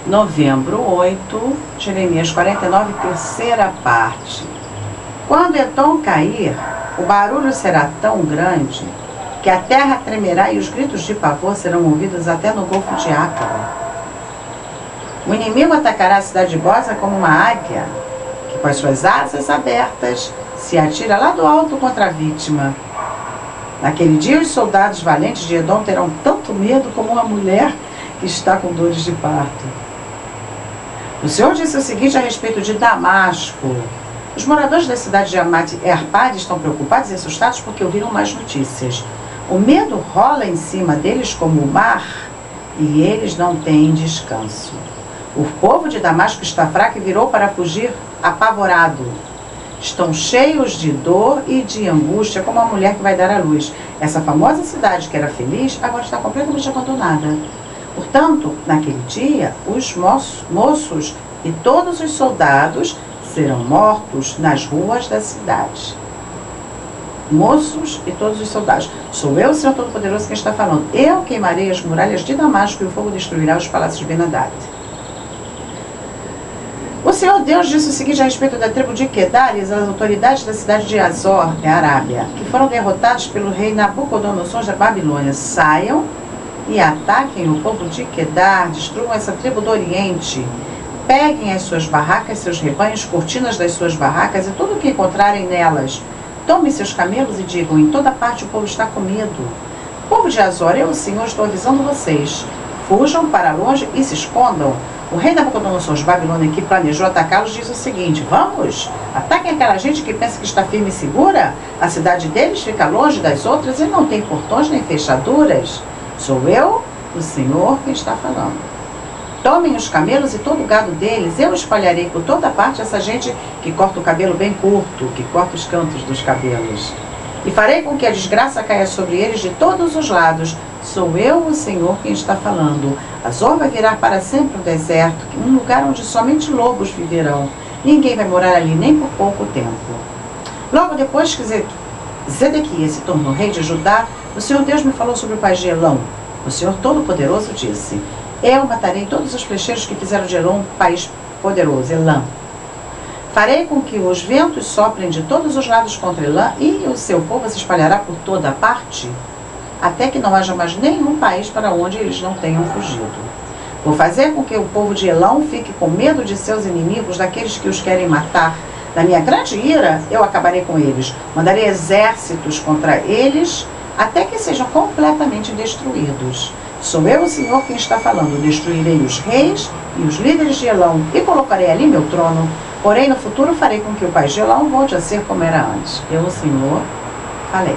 Novembro 8, Jeremias 49, terceira parte. Quando Edom cair, o barulho será tão grande que a terra tremerá e os gritos de pavor serão ouvidos até no Golfo de Acaba. O inimigo atacará a cidade de Boza como uma águia, que com as suas asas abertas se atira lá do alto contra a vítima. Naquele dia, os soldados valentes de Edom terão tanto medo como uma mulher que está com dores de parto. O Senhor disse o seguinte a respeito de Damasco. Os moradores da cidade de Hamat e Arpad estão preocupados e assustados porque ouviram mais notícias. O medo rola em cima deles como o mar e eles não têm descanso. O povo de Damasco está fraco e virou para fugir apavorado. Estão cheios de dor e de angústia, como a mulher que vai dar à luz. Essa famosa cidade que era feliz, agora está completamente abandonada. Portanto, naquele dia, os moços e todos os soldados serão mortos nas ruas da cidade. Moços e todos os soldados. Sou eu, o Senhor Todo-Poderoso, quem está falando. Eu queimarei as muralhas de Damasco e o fogo destruirá os palácios de Ben-Hadad. O Senhor Deus disse o seguinte a respeito da tribo de Quedar e as autoridades da cidade de Azor, Arábia, que foram derrotados pelo rei Nabucodonosor da Babilônia. Saiam e ataquem o povo de Quedar, destruam essa tribo do Oriente. Peguem as suas barracas, seus rebanhos, cortinas das suas barracas e tudo o que encontrarem nelas. Tomem seus camelos e digam, em toda parte o povo está com medo. Povo de Azor, eu, o Senhor, estou avisando vocês. Fujam para longe e se escondam. O rei Nabucodonosor de Babilônia, que planejou atacá-los, diz o seguinte: vamos, ataquem aquela gente que pensa que está firme e segura. A cidade deles fica longe das outras e não tem portões nem fechaduras. Sou eu, o Senhor, que está falando. Tomem os camelos e todo o gado deles. Eu espalharei por toda parte essa gente que corta o cabelo bem curto, que corta os cantos dos cabelos. E farei com que a desgraça caia sobre eles de todos os lados. Sou eu, o Senhor, quem está falando. Azor vai virar para sempre um deserto, um lugar onde somente lobos viverão. Ninguém vai morar ali nem por pouco tempo. Logo depois que Zedequias se tornou rei de Judá, o Senhor Deus me falou sobre o pai de Elão. O Senhor Todo-Poderoso disse: eu matarei todos os flecheiros que fizeram de Elão um país poderoso, Elã. Farei com que os ventos soprem de todos os lados contra Elã e o seu povo se espalhará por toda a parte, até que não haja mais nenhum país para onde eles não tenham fugido. Vou fazer com que o povo de Elão fique com medo de seus inimigos, daqueles que os querem matar. Na minha grande ira, eu acabarei com eles. Mandarei exércitos contra eles, até que sejam completamente destruídos. Sou eu, o Senhor, quem está falando. Destruirei os reis e os líderes de Elão e colocarei ali meu trono. Porém, no futuro farei com que o país de Elão volte a ser como era antes. Eu, o Senhor, falei.